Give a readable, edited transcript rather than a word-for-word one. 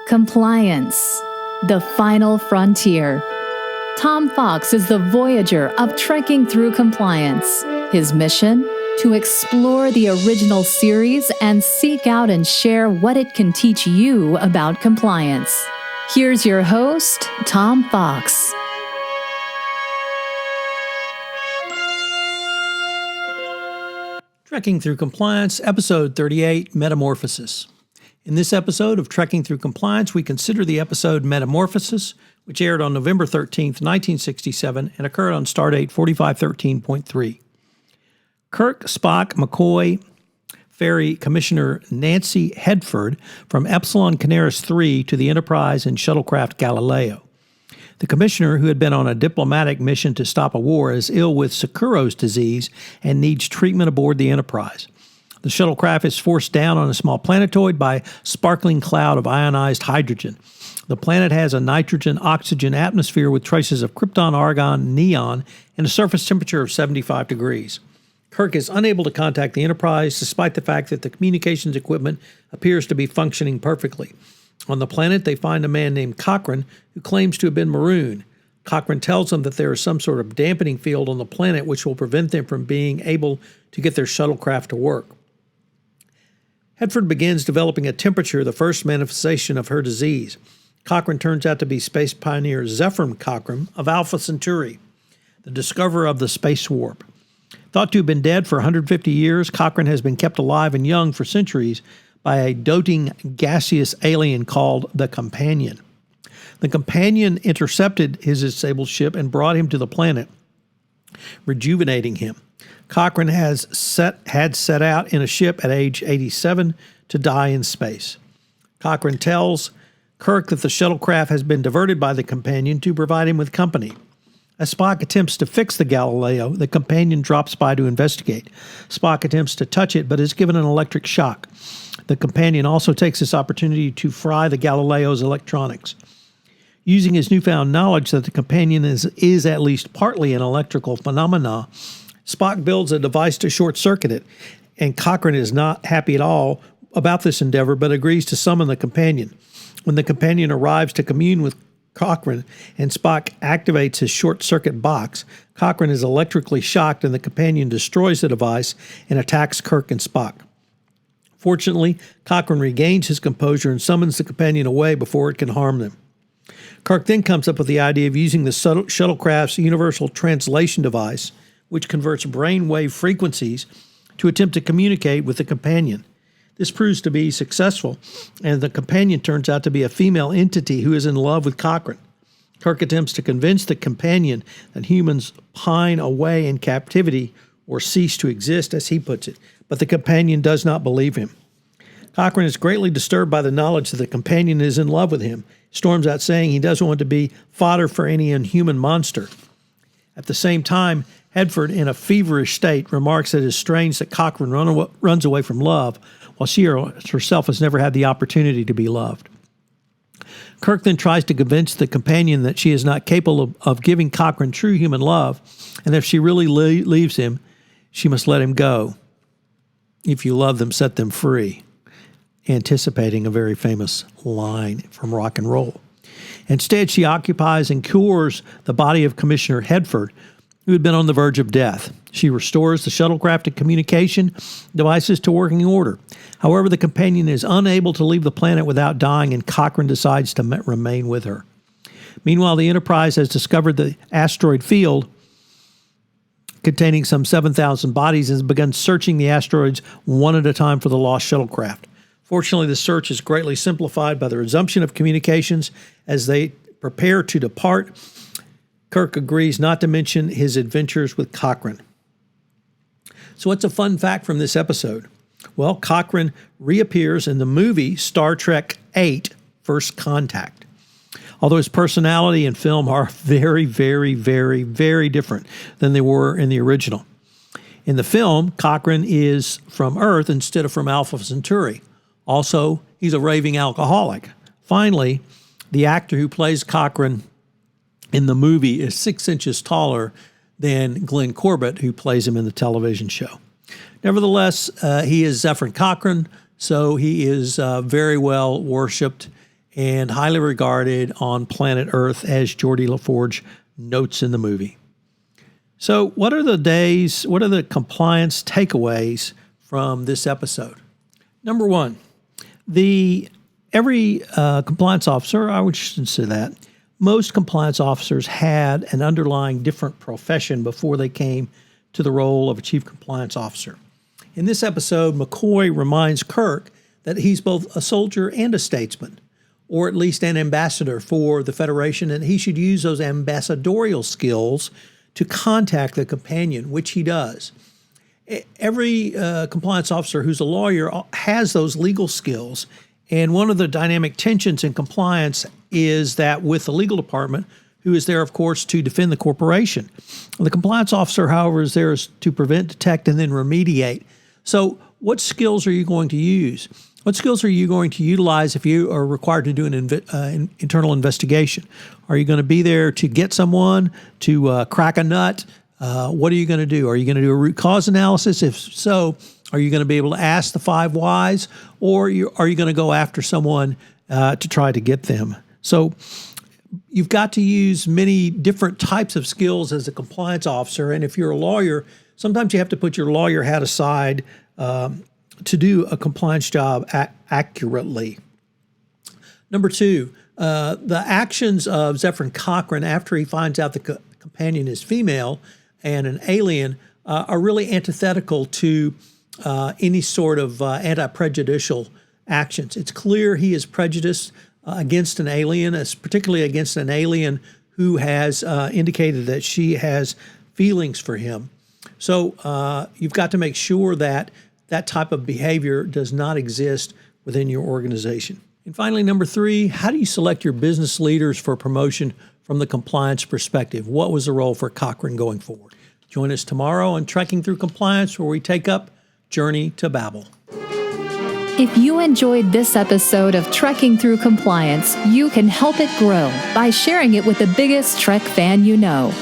Compliance, the final frontier. Tom Fox is the voyager of trekking through compliance. His mission? To explore the original series and seek out and share what it can teach you about compliance. Here's your host, Tom Fox. Trekking Through Compliance, Episode 38, Metamorphosis. In this episode of Trekking Through Compliance, we consider the episode Metamorphosis, which aired on November 13th, 1967, and occurred on Stardate 4513.3. Kirk, Spock, McCoy, ferry Commissioner Nancy Hedford from Epsilon Canaris 3 to the Enterprise and shuttlecraft Galileo. The commissioner, who had been on a diplomatic mission to stop a war, is ill with Sakuro's disease and needs treatment aboard the Enterprise. The shuttlecraft is forced down on a small planetoid by a sparkling cloud of ionized hydrogen. The planet has a nitrogen-oxygen atmosphere with traces of krypton, argon, neon, and a surface temperature of 75 degrees. Kirk is unable to contact the Enterprise despite the fact that the communications equipment appears to be functioning perfectly. On the planet, they find a man named Cochrane who claims to have been marooned. Cochrane tells them that there is some sort of dampening field on the planet which will prevent them from being able to get their shuttlecraft to work. Hedford begins developing a temperature, the first manifestation of her disease. Cochrane turns out to be space pioneer Zefram Cochrane of Alpha Centauri, the discoverer of the space warp. Thought to have been dead for 150 years, Cochrane has been kept alive and young for centuries by a doting gaseous alien called the Companion. The Companion intercepted his disabled ship and brought him to the planet, rejuvenating him. Cochrane had set out in a ship at age 87 to die in space. Cochrane tells Kirk that the shuttlecraft has been diverted by the Companion to provide him with company. As Spock attempts to fix the Galileo, the Companion drops by to investigate. Spock attempts to touch it, but is given an electric shock. The Companion also takes this opportunity to fry the Galileo's electronics. Using his newfound knowledge that the Companion is at least partly an electrical phenomena, Spock builds a device to short-circuit it, and Cochrane is not happy at all about this endeavor, but agrees to summon the Companion. When the Companion arrives to commune with Cochrane and Spock activates his short-circuit box, Cochrane is electrically shocked and the Companion destroys the device and attacks Kirk and Spock. Fortunately, Cochrane regains his composure and summons the Companion away before it can harm them. Kirk then comes up with the idea of using the shuttlecraft's universal translation device, which converts brainwave frequencies, to attempt to communicate with the Companion. This proves to be successful, and the Companion turns out to be a female entity who is in love with Cochrane. Kirk attempts to convince the Companion that humans pine away in captivity or cease to exist, as he puts it, but the Companion does not believe him. Cochrane is greatly disturbed by the knowledge that the Companion is in love with him, storms out saying he doesn't want to be fodder for any inhuman monster. At the same time, Hedford, in a feverish state, remarks that it is strange that Cochrane runs away from love, while she herself has never had the opportunity to be loved. Kirk then tries to convince the Companion that she is not capable of giving Cochrane true human love, and if she really leaves him, she must let him go. If you love them, set them free. Anticipating a very famous line from rock and roll. Instead, she occupies and cures the body of Commissioner Hedford, who had been on the verge of death. She restores the shuttlecraft and communication devices to working order. However, the Companion is unable to leave the planet without dying, and Cochrane decides to remain with her. Meanwhile, the Enterprise has discovered the asteroid field containing some 7,000 bodies and has begun searching the asteroids one at a time for the lost shuttlecraft. Fortunately, the search is greatly simplified by the resumption of communications. As they prepare to depart, Kirk agrees not to mention his adventures with Cochrane. So what's a fun fact from this episode? Well, Cochrane reappears in the movie Star Trek VIII, First Contact. Although his personality and film are very, very, very, very different than they were in the original. In the film, Cochrane is from Earth instead of from Alpha Centauri. Also, he's a raving alcoholic. Finally, the actor who plays Cochrane in the movie is 6 inches taller than Glenn Corbett, who plays him in the television show. Nevertheless, he is Zefram Cochrane, so he is very well worshipped and highly regarded on planet Earth, as Geordie LaForge notes in the movie. So what are the compliance takeaways from this episode? Number one, every compliance officer, I shouldn't say that, most compliance officers had an underlying different profession before they came to the role of a chief compliance officer. In this episode, McCoy reminds Kirk that he's both a soldier and a statesman, or at least an ambassador for the Federation, and he should use those ambassadorial skills to contact the companion, which he does. Every compliance officer who's a lawyer has those legal skills, and one of the dynamic tensions in compliance is that with the legal department, who is there, of course, to defend the corporation. The compliance officer, however, is there to prevent, detect, and then remediate. So what skills are you going to use? What skills are you going to utilize if you are required to do an internal investigation? Are you going to be there to get someone, to crack a nut? What are you going to do? Are you going to do a root cause analysis? If so, are you going to be able to ask the 5 whys, or are you going to go after someone to try to get them? So you've got to use many different types of skills as a compliance officer. And if you're a lawyer, sometimes you have to put your lawyer hat aside to do a compliance job accurately. Number 2, the actions of Zephyr Cochrane after he finds out the companion is female and an alien are really antithetical to any sort of anti-prejudicial actions. It's clear he is prejudiced against an alien, particularly against an alien who has indicated that she has feelings for him. So you've got to make sure that that type of behavior does not exist within your organization. And finally, number 3, how do you select your business leaders for promotion from the compliance perspective? What was the role for Cochrane going forward? Join us tomorrow on Trekking Through Compliance, where we take up Journey to Babel. If you enjoyed this episode of Trekking Through Compliance, you can help it grow by sharing it with the biggest Trek fan you know.